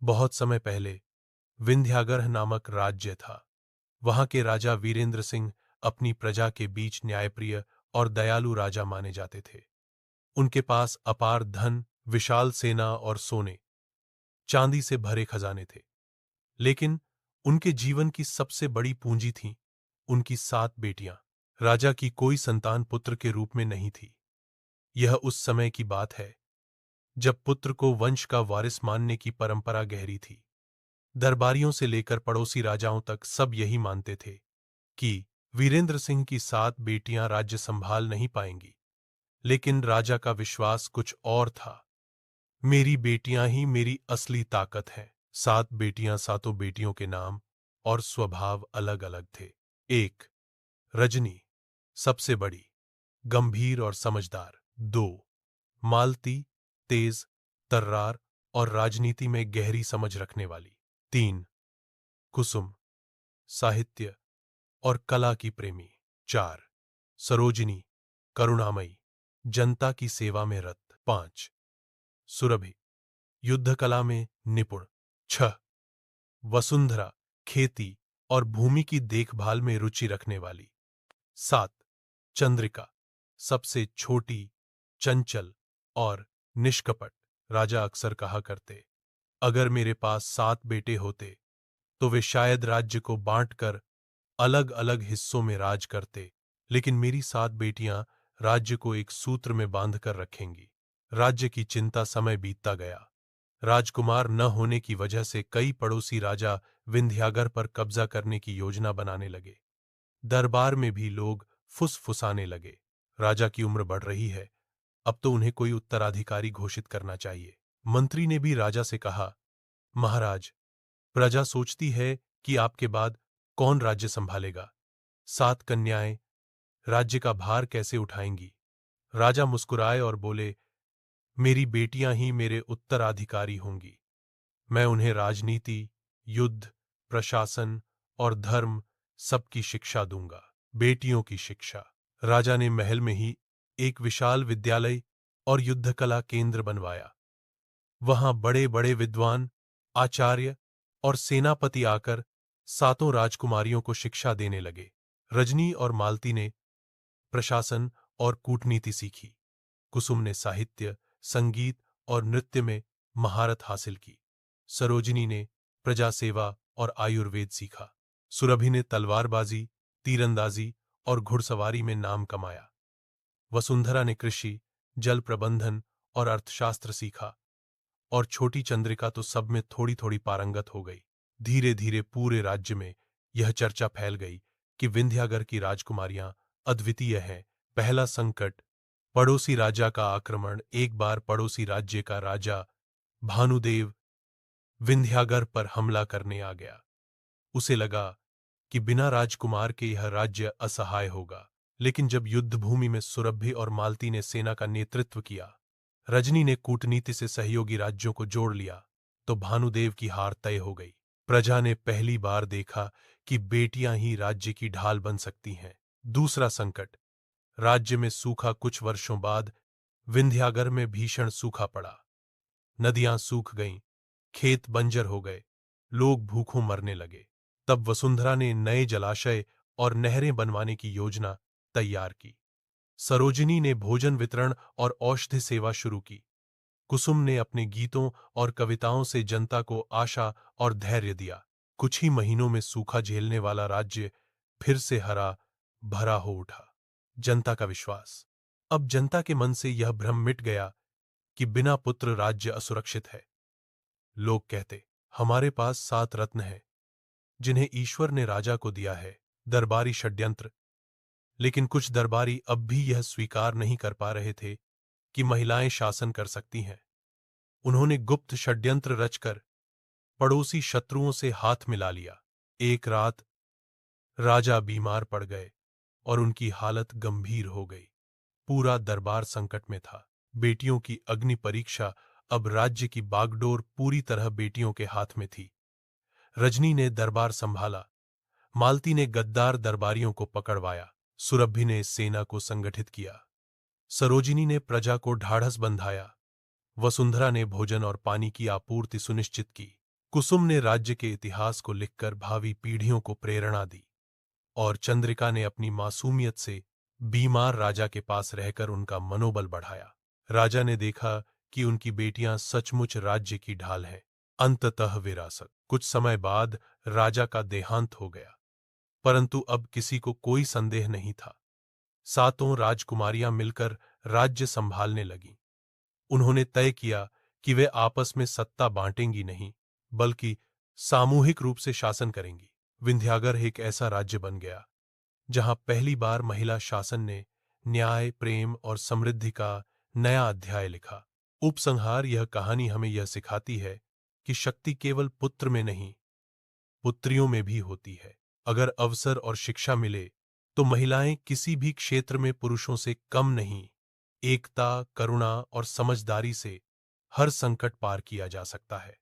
बहुत समय पहले विंध्यागढ़ नामक राज्य था। वहां के राजा वीरेंद्र सिंह अपनी प्रजा के बीच न्यायप्रिय और दयालु राजा माने जाते थे। उनके पास अपार धन, विशाल सेना और सोने चांदी से भरे खजाने थे। लेकिन उनके जीवन की सबसे बड़ी पूंजी थी उनकी 7 बेटियां। राजा की कोई संतान पुत्र के रूप में नहीं थी। यह उस समय की बात है जब पुत्र को वंश का वारिस मानने की परंपरा गहरी थी। दरबारियों से लेकर पड़ोसी राजाओं तक सब यही मानते थे कि वीरेंद्र सिंह की 7 बेटियां राज्य संभाल नहीं पाएंगी। लेकिन राजा का विश्वास कुछ और था। मेरी बेटियां ही मेरी असली ताकत हैं। 7 बेटियां, सातों बेटियों के नाम और स्वभाव अलग अलग थे। 1, रजनी, सबसे बड़ी, गंभीर और समझदार। 2, मालती, तेज, तर्रार और राजनीति में गहरी समझ रखने वाली। 3, कुसुम, साहित्य और कला की प्रेमी। 4, सरोजिनी, करुणामयी, जनता की सेवा में रत। 5, सुरभि, युद्ध कला में निपुण। 6, वसुंधरा, खेती और भूमि की देखभाल में रुचि रखने वाली। 7, चंद्रिका, सबसे छोटी, चंचल और निष्कपट। राजा अक्सर कहा करते, अगर मेरे पास 7 बेटे होते तो वे शायद राज्य को बांटकर अलग अलग हिस्सों में राज करते, लेकिन मेरी 7 बेटियां राज्य को एक सूत्र में बांधकर रखेंगी। राज्य की चिंता समय बीतता गया। राजकुमार न होने की वजह से कई पड़ोसी राजा विंध्यागर पर कब्जा करने की योजना बनाने लगे। दरबार में भी लोग फुसफुसाने लगे, राजा की उम्र बढ़ रही है, अब तो उन्हें कोई उत्तराधिकारी घोषित करना चाहिए। मंत्री ने भी राजा से कहा, महाराज, प्रजा सोचती है कि आपके बाद कौन राज्य संभालेगा? 7 कन्याएं राज्य का भार कैसे उठाएंगी? राजा मुस्कुराए और बोले, मेरी बेटियां ही मेरे उत्तराधिकारी होंगी। मैं उन्हें राजनीति, युद्ध, प्रशासन और धर्म सबकी शिक्षा दूंगा। बेटियों की शिक्षा। राजा ने महल में ही एक विशाल विद्यालय और युद्धकला केंद्र बनवाया। वहां बड़े बड़े विद्वान, आचार्य और सेनापति आकर 7 राजकुमारियों को शिक्षा देने लगे। रजनी और मालती ने प्रशासन और कूटनीति सीखी। कुसुम ने साहित्य, संगीत और नृत्य में महारत हासिल की। सरोजिनी ने प्रजा सेवा और आयुर्वेद सीखा। सुरभि ने तलवारबाजी, तीरंदाजी और घुड़सवारी में नाम कमाया। वसुंधरा ने कृषि, जल प्रबंधन और अर्थशास्त्र सीखा। और छोटी चंद्रिका तो सब में थोड़ी थोड़ी पारंगत हो गई। धीरे धीरे पूरे राज्य में यह चर्चा फैल गई कि विंध्यागर की राजकुमारियां अद्वितीय हैं। पहला संकट, पड़ोसी राजा का आक्रमण। एक बार पड़ोसी राज्य का राजा भानुदेव विंध्यागर पर हमला करने आ गया। उसे लगा कि बिना राजकुमार के यह राज्य असहाय होगा। लेकिन जब युद्ध भूमि में सुरभि और मालती ने सेना का नेतृत्व किया, रजनी ने कूटनीति से सहयोगी राज्यों को जोड़ लिया, तो भानुदेव की हार तय हो गई। प्रजा ने पहली बार देखा कि बेटियां ही राज्य की ढाल बन सकती हैं। दूसरा संकट, राज्य में सूखा। कुछ वर्षों बाद विंध्यागर में भीषण सूखा पड़ा। नदियां सूख गईं, खेत बंजर हो गए, लोग भूखों मरने लगे। तब वसुंधरा ने नए जलाशय और नहरें बनवाने की योजना तैयार की। सरोजिनी ने भोजन वितरण और औषधि सेवा शुरू की। कुसुम ने अपने गीतों और कविताओं से जनता को आशा और धैर्य दिया। कुछ ही महीनों में सूखा झेलने वाला राज्य फिर से हरा भरा हो उठा। जनता का विश्वास। अब जनता के मन से यह भ्रम मिट गया कि बिना पुत्र राज्य असुरक्षित है। लोग कहते, हमारे पास 7 रत्न हैं जिन्हें ईश्वर ने राजा को दिया है। दरबारी षड्यंत्र। लेकिन कुछ दरबारी अब भी यह स्वीकार नहीं कर पा रहे थे कि महिलाएं शासन कर सकती हैं। उन्होंने गुप्त षड्यंत्र रचकर पड़ोसी शत्रुओं से हाथ मिला लिया। एक रात राजा बीमार पड़ गए और उनकी हालत गंभीर हो गई। पूरा दरबार संकट में था। बेटियों की अग्नि परीक्षा। अब राज्य की बागडोर पूरी तरह बेटियों के हाथ में थी। रजनी ने दरबार संभाला, मालती ने गद्दार दरबारियों को पकड़वाया, सुरभि ने सेना को संगठित किया, सरोजिनी ने प्रजा को ढाढ़स बंधाया, वसुंधरा ने भोजन और पानी की आपूर्ति सुनिश्चित की। कुसुम ने राज्य के इतिहास को लिखकर भावी पीढ़ियों को प्रेरणा दी, और चंद्रिका ने अपनी मासूमियत से बीमार राजा के पास रहकर उनका मनोबल बढ़ाया। राजा ने देखा कि उनकी बेटियां सचमुच राज्य की ढाल हैं। अंततः विरासत। कुछ समय बाद राजा का देहांत हो गया, परंतु अब किसी को कोई संदेह नहीं था। सातों राजकुमारियां मिलकर राज्य संभालने लगीं। उन्होंने तय किया कि वे आपस में सत्ता बांटेंगी नहीं, बल्कि सामूहिक रूप से शासन करेंगी। विंध्यागर एक ऐसा राज्य बन गया जहां पहली बार महिला शासन ने न्याय, प्रेम और समृद्धि का नया अध्याय लिखा। उपसंहार: यह कहानी हमें यह सिखाती है कि शक्ति केवल पुत्र में नहीं, पुत्रियों में भी होती है। अगर अवसर और शिक्षा मिले तो महिलाएं किसी भी क्षेत्र में पुरुषों से कम नहीं। एकता, करुणा और समझदारी से हर संकट पार किया जा सकता है।